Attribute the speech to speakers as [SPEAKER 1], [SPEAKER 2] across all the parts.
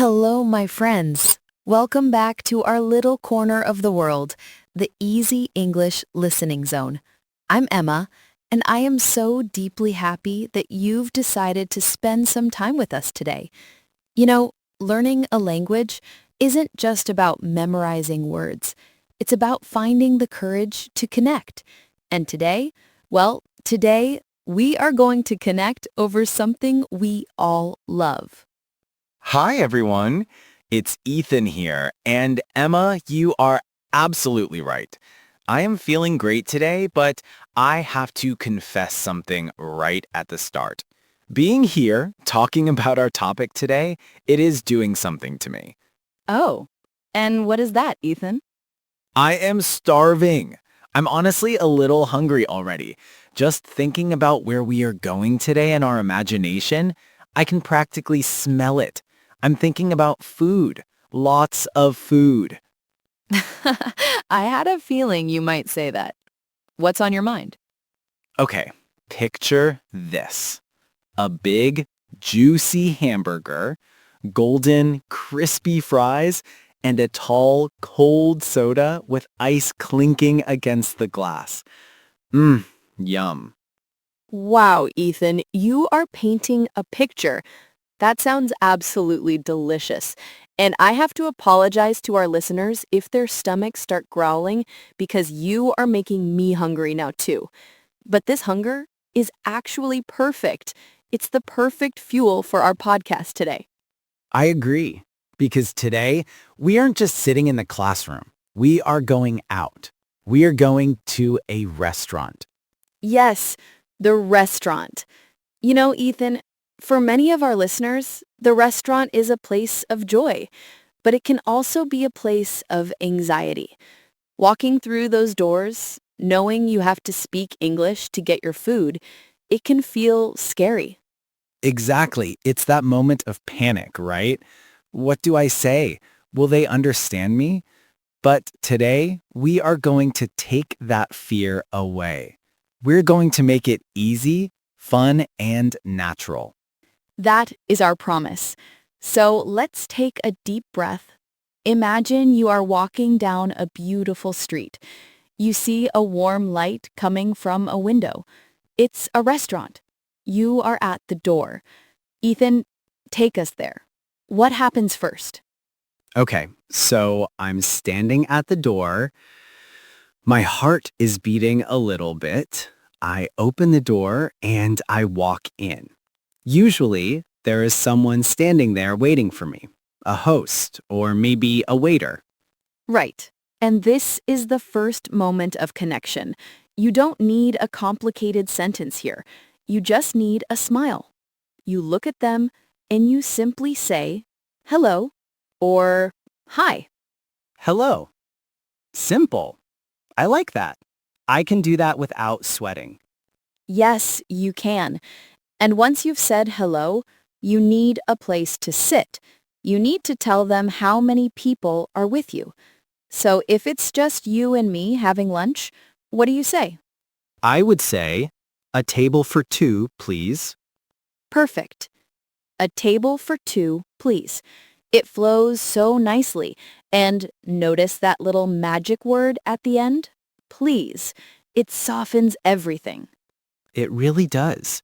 [SPEAKER 1] Hello, my friends. Welcome back to our little corner of the world, the Easy English Listening Zone. I'm Emma, and I am so deeply happy that you've decided to spend some time with us today. You know, learning a language isn't just about memorizing words. It's about finding the courage to connect. And today we are going to connect over something we all love.
[SPEAKER 2] Hi, everyone. It's Ethan here. And Emma, you are absolutely right. I am feeling great today, but I have to confess something right at the start. Being here, talking about our topic today, it is doing something to me.
[SPEAKER 1] Oh, and what is that, Ethan?
[SPEAKER 2] I am starving. I'm honestly a little hungry already. Just thinking about where we are going today in our imagination, I can practically smell it. I'm thinking about food. Lots of food.
[SPEAKER 1] I had a feeling you might say that. What's on your mind?
[SPEAKER 2] Okay, picture this. A big, juicy hamburger, golden, crispy fries, and a tall, cold soda with ice clinking against the glass. Mmm, yum.
[SPEAKER 1] Wow, Ethan, you are painting a picture. That sounds absolutely delicious. And I have to apologize to our listeners if their stomachs start growling because you are making me hungry now too. But this hunger is actually perfect. It's the perfect fuel for our podcast today.
[SPEAKER 2] I agree. Because today, we aren't just sitting in the classroom. We are going out. We are going to a restaurant.
[SPEAKER 1] Yes, the restaurant. You know, Ethan, for many of our listeners, the restaurant is a place of joy, but it can also be a place of anxiety. Walking through those doors, knowing you have to speak English to get your food, it can feel scary.
[SPEAKER 2] Exactly. It's that moment of panic, right? What do I say? Will they understand me? But today, we are going to take that fear away. We're going to make it easy, fun, and natural.
[SPEAKER 1] That is our promise. So let's take a deep breath. Imagine you are walking down a beautiful street. You see a warm light coming from a window. It's a restaurant. You are at the door. Ethan, take us there. What happens first?
[SPEAKER 2] Okay, so I'm standing at the door. My heart is beating a little bit. I open the door and I walk in. Usually, there is someone standing there waiting for me, a host or maybe a waiter.
[SPEAKER 1] Right. And this is the first moment of connection. You don't need a complicated sentence here. You just need a smile. You look at them and you simply say, hello, or hi.
[SPEAKER 2] Hello. Simple. I like that. I can do that without sweating.
[SPEAKER 1] Yes, you can. And once you've said hello, you need a place to sit. You need to tell them how many people are with you. So if it's just you and me having lunch, what do you say?
[SPEAKER 2] I would say, a table for two, please.
[SPEAKER 1] Perfect. A table for two, please. It flows so nicely. And notice that little magic word at the end? Please. It softens everything.
[SPEAKER 2] It really does.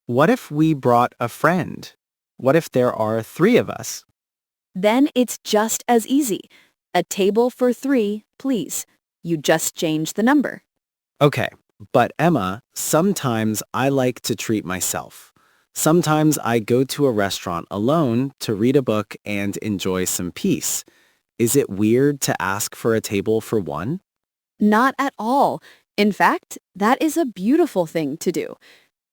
[SPEAKER 2] What if we brought a friend? What if there are three of us?
[SPEAKER 1] Then it's just as easy. A table for three, please. You just change the number.
[SPEAKER 2] Okay, but Emma, sometimes I like to treat myself. Sometimes I go to a restaurant alone to read a book and enjoy some peace. Is it weird to ask for a table for one?
[SPEAKER 1] Not at all. In fact, that is a beautiful thing to do.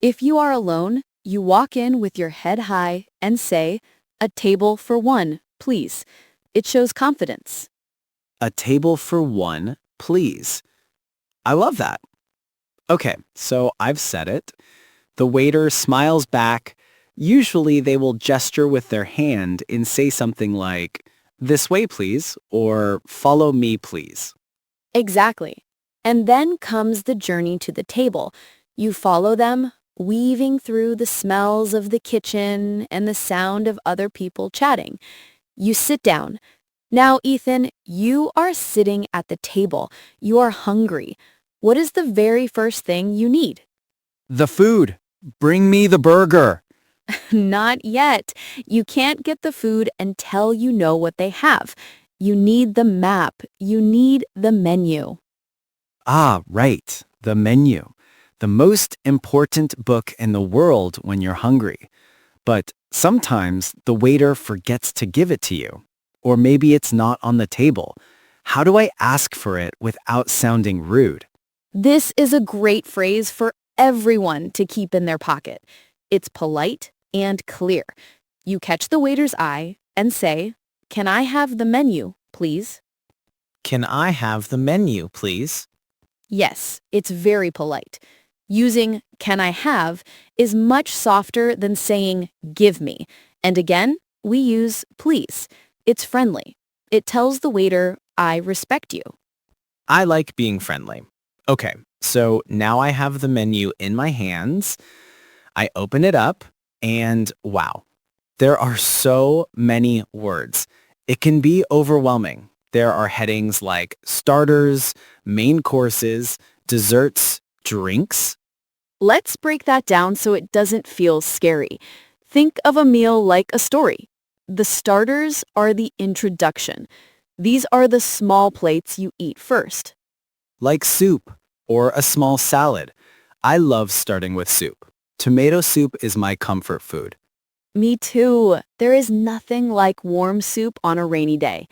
[SPEAKER 1] If you are alone, you walk in with your head high and say, a table for one, please. It shows confidence.
[SPEAKER 2] A table for one, please. I love that. Okay, so I've said it. The waiter smiles back. Usually they will gesture with their hand and say something like, this way, please, or follow me, please.
[SPEAKER 1] Exactly. And then comes the journey to the table. You follow them, weaving through the smells of the kitchen and the sound of other people chatting. You sit down. Now, Ethan, you are sitting at the table. You are hungry. What is the very first thing you need?
[SPEAKER 2] The food. Bring me the burger.
[SPEAKER 1] Not yet. You can't get the food until you know what they have. You need the map. You need the menu.
[SPEAKER 2] Ah, right. The menu. The most important book in the world when you're hungry. But sometimes the waiter forgets to give it to you. Or maybe it's not on the table. How do I ask for it without sounding rude?
[SPEAKER 1] This is a great phrase for everyone to keep in their pocket. It's polite and clear. You catch the waiter's eye and say, "Can I have the menu, please?"
[SPEAKER 2] Can I have the menu, please?
[SPEAKER 1] Yes, it's very polite. Using "can I have" is much softer than saying "give me." And again, we use "please." It's friendly. It tells the waiter, "I respect you."
[SPEAKER 2] I like being friendly. Okay, so now I have the menu in my hands. I open it up and wow, there are so many words. It can be overwhelming. There are headings like starters, main courses, desserts, drinks.
[SPEAKER 1] Let's break that down so it doesn't feel scary. Think of a meal like a story. The starters are the introduction. These are the small plates you eat first.
[SPEAKER 2] Like soup or a small salad. I love starting with soup. Tomato soup is my comfort food.
[SPEAKER 1] Me too. There is nothing like warm soup on a rainy day.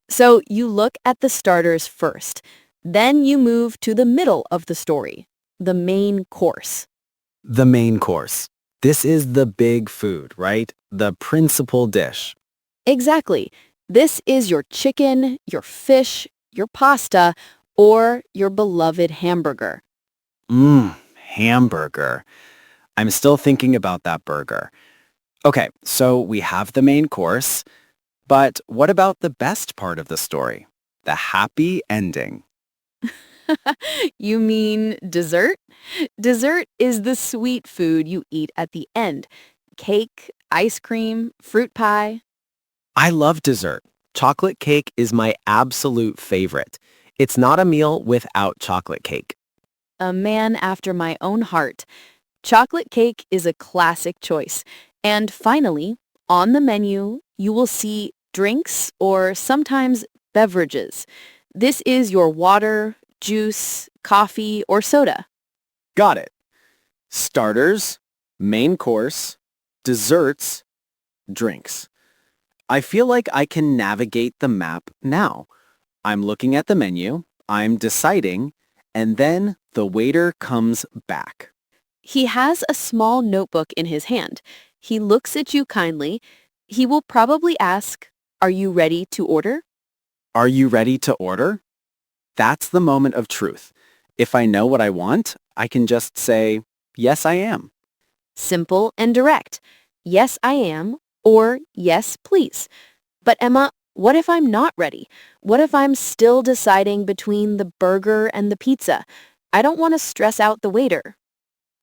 [SPEAKER 1] So you look at the starters first. Then you move to the middle of the story, the main course.
[SPEAKER 2] The main course. This is the big food, right? The principal dish.
[SPEAKER 1] Exactly. This is your chicken, your fish, your pasta, or your beloved hamburger.
[SPEAKER 2] Hamburger. I'm still thinking about that burger. Okay, so we have the main course, but what about the best part of the story? The happy ending.
[SPEAKER 1] You mean dessert? Dessert is the sweet food you eat at the end. Cake, ice cream, fruit pie.
[SPEAKER 2] I love dessert. Chocolate cake is my absolute favorite. It's not a meal without chocolate cake.
[SPEAKER 1] A man after my own heart. Chocolate cake is a classic choice. And finally, on the menu, you will see drinks or sometimes beverages. This is your water, juice, coffee, or soda.
[SPEAKER 2] Got it. Starters, main course, desserts, drinks. I feel like I can navigate the map now. I'm looking at the menu, I'm deciding, and then the waiter comes back.
[SPEAKER 1] He has a small notebook in his hand. He looks at you kindly. He will probably ask, "Are you ready to order?"
[SPEAKER 2] Are you ready to order? That's the moment of truth. If I know what I want, I can just say, yes, I am.
[SPEAKER 1] Simple and direct. Yes, I am, or yes, please. But Emma, what if I'm not ready? What if I'm still deciding between the burger and the pizza? I don't want to stress out the waiter.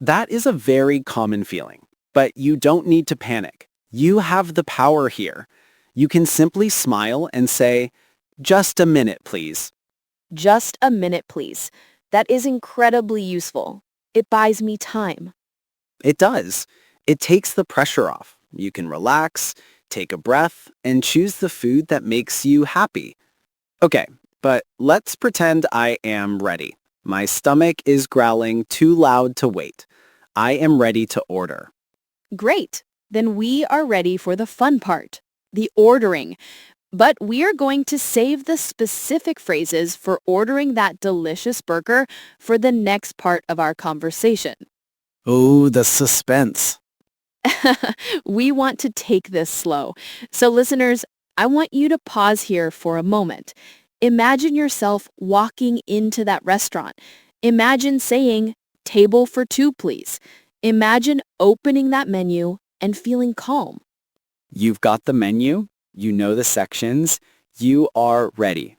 [SPEAKER 2] That is a very common feeling, but you don't need to panic. You have the power here. You can simply smile and say, just a minute, please.
[SPEAKER 1] Just a minute, please. That is incredibly useful. It buys me time.
[SPEAKER 2] It does. It takes the pressure off. You can relax, take a breath, and choose the food that makes you happy. Okay, but let's pretend I am ready. My stomach is growling too loud to wait. I am ready to order.
[SPEAKER 1] Great. Then we are ready for the fun part, the ordering. But we are going to save the specific phrases for ordering that delicious burger for the next part of our conversation.
[SPEAKER 2] Oh, the suspense.
[SPEAKER 1] We want to take this slow. So listeners, I want you to pause here for a moment. Imagine yourself walking into that restaurant. Imagine saying, "Table for two, please." Imagine opening that menu and feeling calm.
[SPEAKER 2] You've got the menu. You know the sections. You are ready.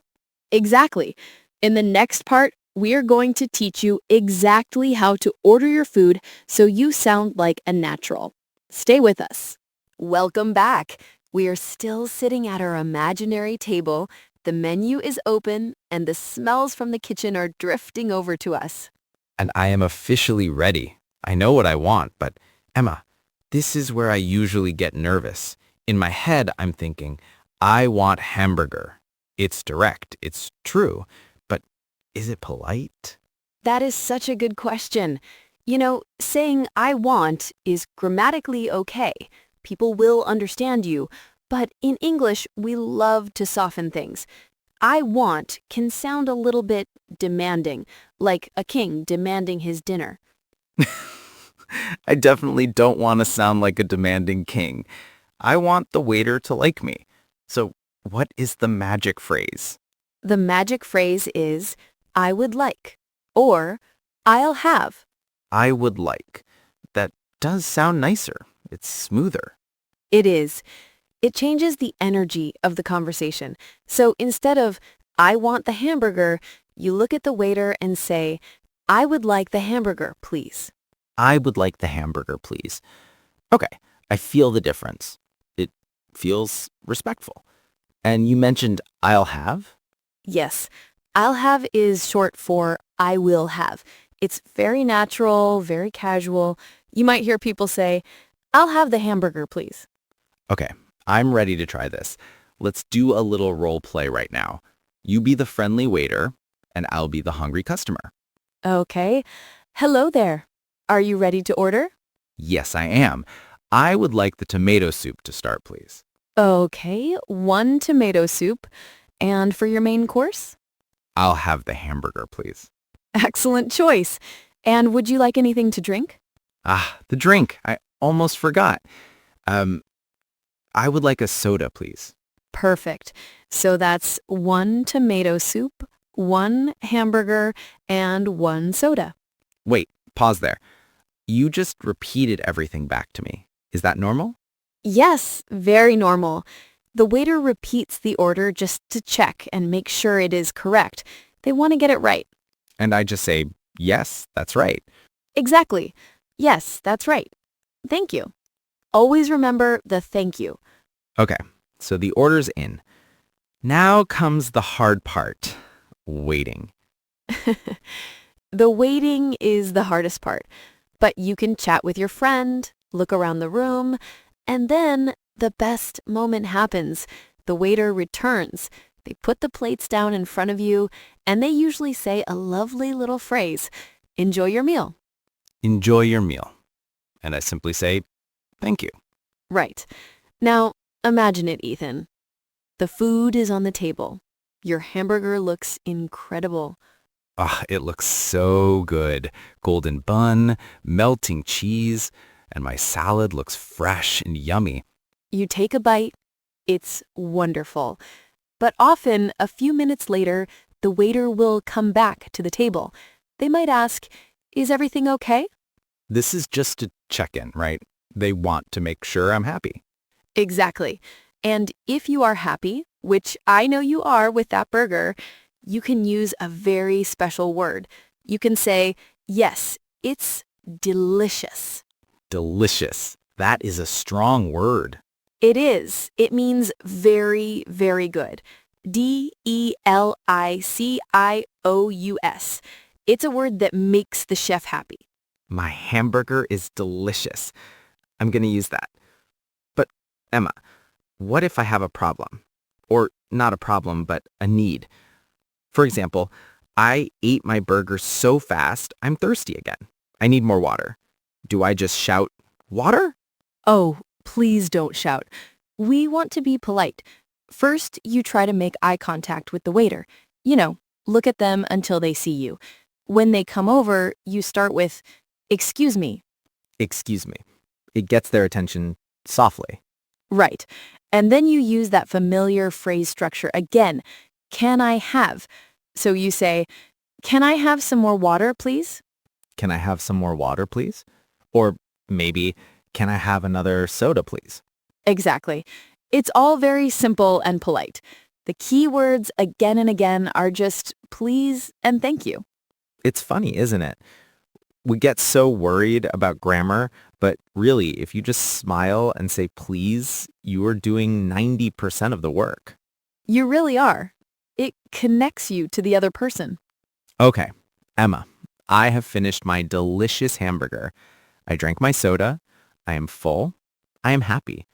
[SPEAKER 1] Exactly. In the next part, we are going to teach you exactly how to order your food so you sound like a natural. Stay with us. Welcome back. We are still sitting at our imaginary table, the menu is open, and the smells from the kitchen are drifting over to us.
[SPEAKER 3] And I am officially ready. I know what I want, but Emma, this is where I usually get nervous. In my head, I'm thinking, I want hamburger. It's direct, it's true, but is it polite?
[SPEAKER 1] That is such a good question. You know, saying I want is grammatically okay. People will understand you. But in English, we love to soften things. I want can sound a little bit demanding, like a king demanding his dinner.
[SPEAKER 2] I definitely don't want to sound like a demanding king. I want the waiter to like me. So what is the magic phrase?
[SPEAKER 1] The magic phrase is, I would like, or I'll have.
[SPEAKER 2] I would like. That does sound nicer. It's smoother.
[SPEAKER 1] It is. It changes the energy of the conversation. So instead of, I want the hamburger, you look at the waiter and say, I would like the hamburger, please.
[SPEAKER 2] I would like the hamburger, please. Okay, I feel the difference. It feels respectful. And you mentioned I'll have?
[SPEAKER 1] Yes, I'll have is short for I will have. It's very natural, very casual. You might hear people say, I'll have the hamburger, please.
[SPEAKER 2] Okay, I'm ready to try this. Let's do a little role play right now. You be the friendly waiter, and I'll be the hungry customer.
[SPEAKER 1] Okay. Hello there. Are you ready to order?
[SPEAKER 2] Yes, I am. I would like the tomato soup to start, please.
[SPEAKER 1] Okay, 1 tomato soup. And for your main course?
[SPEAKER 2] I'll have the hamburger, please.
[SPEAKER 1] Excellent choice. And would you like anything to drink?
[SPEAKER 2] Ah, the drink. I almost forgot. I would like a soda, please.
[SPEAKER 1] Perfect. So that's 1 tomato soup, 1 hamburger, and 1 soda.
[SPEAKER 2] Wait, pause there. You just repeated everything back to me. Is that normal?
[SPEAKER 1] Yes, very normal. The waiter repeats the order just to check and make sure it is correct. They want to get it right.
[SPEAKER 2] And I just say, yes, that's right.
[SPEAKER 1] Exactly. Yes, that's right. Thank you. Always remember the thank you.
[SPEAKER 2] Okay, so the order's in. Now comes the hard part, waiting.
[SPEAKER 1] The waiting is the hardest part, but you can chat with your friend, look around the room, and then the best moment happens. The waiter returns. They put the plates down in front of you, and they usually say a lovely little phrase, enjoy your meal.
[SPEAKER 2] Enjoy your meal. And I simply say, thank you.
[SPEAKER 1] Right. Now, imagine it, Ethan. The food is on the table. Your hamburger looks incredible.
[SPEAKER 2] Ah, it looks so good. Golden bun, melting cheese, and my salad looks fresh and yummy.
[SPEAKER 1] You take a bite. It's wonderful. But often, a few minutes later, the waiter will come back to the table. They might ask, is everything okay?
[SPEAKER 2] This is just a check-in, right? They want to make sure I'm happy.
[SPEAKER 1] Exactly. And if you are happy, which I know you are with that burger, you can use a very special word. You can say, yes, it's delicious.
[SPEAKER 2] Delicious. That is a strong word.
[SPEAKER 1] It is. It means very, very good. DELICIOUS. It's a word that makes the chef happy.
[SPEAKER 2] My hamburger is delicious. I'm going to use that. But, Emma, what if I have a problem? Or not a problem, but a need. For example, I ate my burger so fast, I'm thirsty again. I need more water. Do I just shout, water?
[SPEAKER 1] Oh, please don't shout. We want to be polite. First, you try to make eye contact with the waiter. You know, look at them until they see you. When they come over, you start with, excuse me.
[SPEAKER 2] Excuse me. It gets their attention softly.
[SPEAKER 1] Right. And then you use that familiar phrase structure again. Can I have? So you say, can I have some more water, please?
[SPEAKER 2] Can I have some more water, please? Or maybe, can I have another soda, please?
[SPEAKER 1] Exactly. It's all very simple and polite. The key words again and again are just please and thank you.
[SPEAKER 2] It's funny, isn't it? We get so worried about grammar,
[SPEAKER 3] But really, if you just smile and say please, you are doing 90% of the work.
[SPEAKER 1] You really are. It connects you to the other person.
[SPEAKER 3] Okay, Emma, I have finished my delicious hamburger. I drank my soda. I am full. I am happy.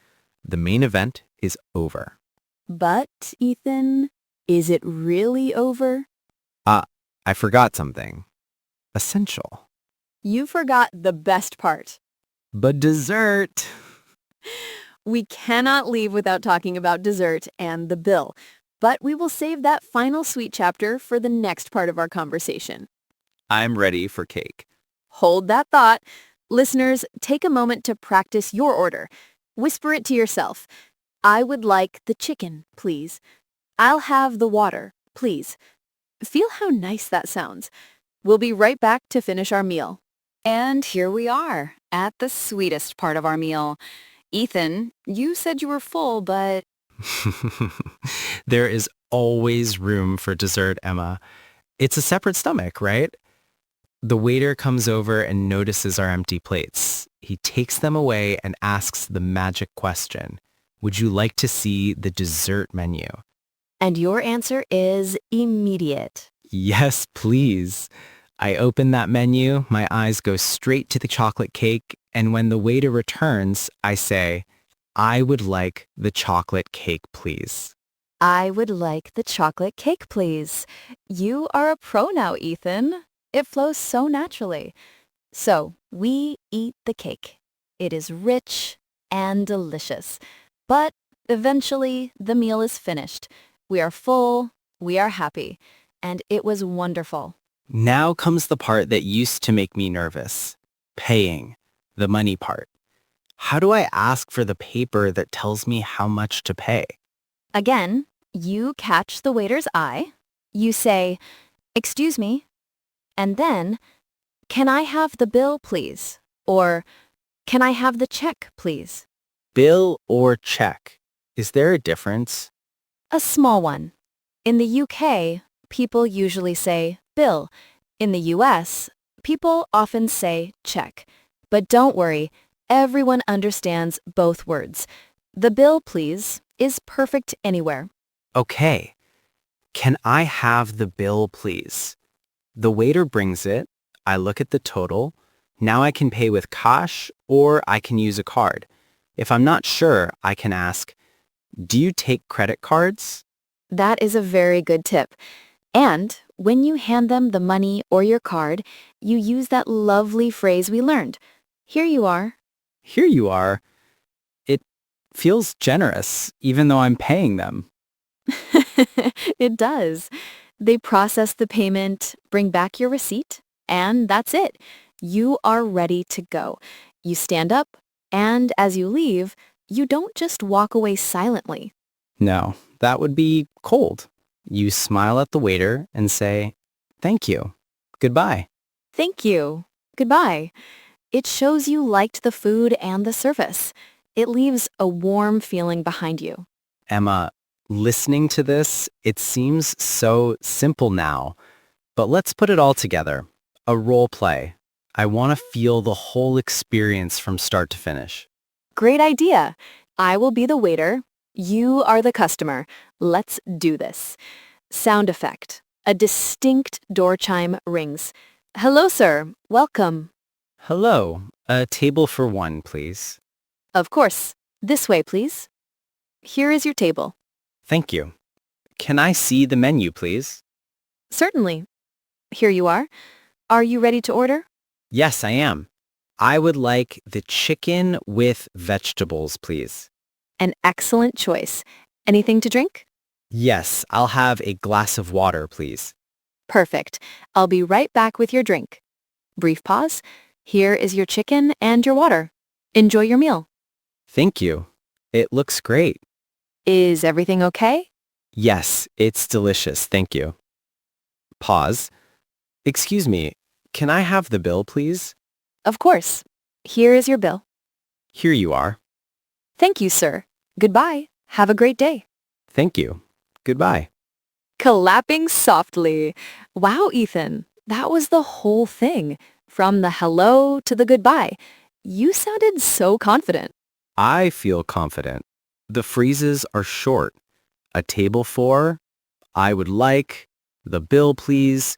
[SPEAKER 3] The main event is over.
[SPEAKER 1] But, Ethan, is it really over?
[SPEAKER 3] I forgot something. Essential.
[SPEAKER 1] You forgot the best part.
[SPEAKER 3] But dessert.
[SPEAKER 1] We cannot leave without talking about dessert and the bill, but we will save that final sweet chapter for the next part of our conversation.
[SPEAKER 3] I'm ready for cake.
[SPEAKER 1] Hold that thought. Listeners, take a moment to practice your order. Whisper it to yourself. I would like the chicken, please. I'll have the water, please. Feel how nice that sounds. We'll be right back to finish our meal. And here we are, at the sweetest part of our meal. Ethan, you said you were full, but...
[SPEAKER 3] There is always room for dessert, Emma. It's a separate stomach, right? The waiter comes over and notices our empty plates. He takes them away and asks the magic question. Would you like to see the dessert menu?
[SPEAKER 1] And your answer is immediate.
[SPEAKER 3] Yes, please. I open that menu, my eyes go straight to the chocolate cake, and when the waiter returns, I say, I would like the chocolate cake, please.
[SPEAKER 1] I would like the chocolate cake, please. You are a pro now, Ethan. It flows so naturally. So, we eat the cake. It is rich and delicious. But eventually, the meal is finished. We are full, we are happy, and it was wonderful.
[SPEAKER 3] Now comes the part that used to make me nervous. Paying, the money part. How do I ask for the paper that tells me how much to pay?
[SPEAKER 1] Again, you catch the waiter's eye. You say, "Excuse me," and then, "Can I have the bill, please?" Or, "Can I have the check, please?"
[SPEAKER 3] Bill or check? Is there a difference?
[SPEAKER 1] A small one. In the UK, people usually say bill. In the US, people often say check. But don't worry, everyone understands both words. The bill, please, is perfect anywhere.
[SPEAKER 3] Okay. Can I have the bill, please? The waiter brings it. I look at the total. Now I can pay with cash or I can use a card. If I'm not sure, I can ask, do you take credit cards?
[SPEAKER 1] That is a very good tip. And when you hand them the money or your card, you use that lovely phrase we learned. Here you are.
[SPEAKER 3] Here you are. It feels generous, even though I'm paying them.
[SPEAKER 1] It does. They process the payment, bring back your receipt, and that's it. You are ready to go. You stand up, and as you leave, you don't just walk away silently.
[SPEAKER 3] No, that would be cold. You smile at the waiter and say, thank you. Goodbye.
[SPEAKER 1] Thank you. Goodbye. It shows you liked the food and the service. It leaves a warm feeling behind you.
[SPEAKER 3] Emma, listening to this, it seems so simple now. But let's put it all together. A role play. I want to feel the whole experience from start to finish.
[SPEAKER 1] Great idea. I will be the waiter. You are the customer. Let's do this. Sound effect. A distinct door chime rings. Hello, sir. Welcome.
[SPEAKER 3] Hello. A table for one, please.
[SPEAKER 1] Of course. This way, please. Here is your table.
[SPEAKER 3] Thank you. Can I see the menu, please?
[SPEAKER 1] Certainly. Here you are. Are you ready to order?
[SPEAKER 3] Yes, I am. I would like the chicken with vegetables, please.
[SPEAKER 1] An excellent choice. Anything to drink?
[SPEAKER 3] Yes, I'll have a glass of water, please.
[SPEAKER 1] Perfect. I'll be right back with your drink. Brief pause. Here is your chicken and your water. Enjoy your meal.
[SPEAKER 3] Thank you. It looks great.
[SPEAKER 1] Is everything okay?
[SPEAKER 3] Yes, it's delicious. Thank you. Pause. Excuse me, can I have the bill, please?
[SPEAKER 1] Of course. Here is your bill.
[SPEAKER 3] Here you are.
[SPEAKER 1] Thank you, sir. Goodbye. Have a great day.
[SPEAKER 3] Thank you. Goodbye.
[SPEAKER 1] Clapping softly. Wow, Ethan. That was the whole thing. From the hello to the goodbye. You sounded so confident.
[SPEAKER 3] I feel confident. The phrases are short. A table for, I would like, the bill please,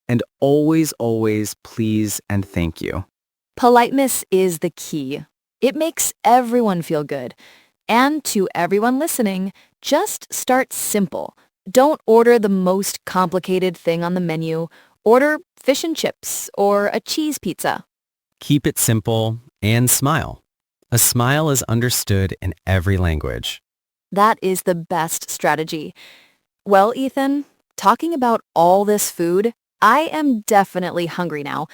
[SPEAKER 3] and always, always please and thank you.
[SPEAKER 1] Politeness is the key. It makes everyone feel good. And to everyone listening, just start simple. Don't order the most complicated thing on the menu. Order fish and chips or a cheese pizza.
[SPEAKER 3] Keep it simple and smile. A smile is understood in every language.
[SPEAKER 1] That is the best strategy. Well, Ethan, talking about all this food, I am definitely hungry now.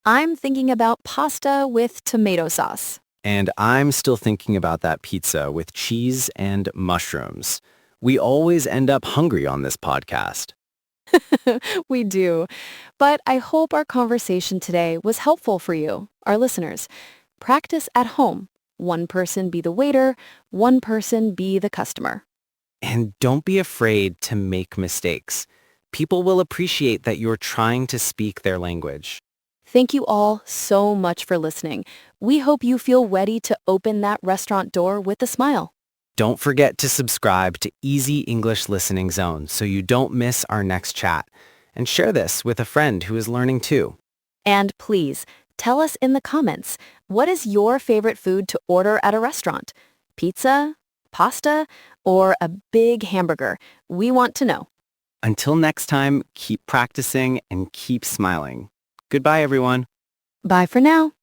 [SPEAKER 1] I'm thinking about pasta with tomato sauce.
[SPEAKER 3] And I'm still thinking about that pizza with cheese and mushrooms. We always end up hungry on this podcast.
[SPEAKER 1] We do. But I hope our conversation today was helpful for you, our listeners. Practice at home. One person be the waiter, one person be the customer.
[SPEAKER 3] And don't be afraid to make mistakes. People will appreciate that you're trying to speak their language.
[SPEAKER 1] Thank you all so much for listening. We hope you feel ready to open that restaurant door with a smile.
[SPEAKER 3] Don't forget to subscribe to Easy English Listening Zone so you don't miss our next chat. And share this with a friend who is learning too.
[SPEAKER 1] And please, tell us in the comments, what is your favorite food to order at a restaurant? Pizza, pasta, or a big hamburger? We want to know.
[SPEAKER 3] Until next time, keep practicing and keep smiling. Goodbye, everyone.
[SPEAKER 1] Bye for now.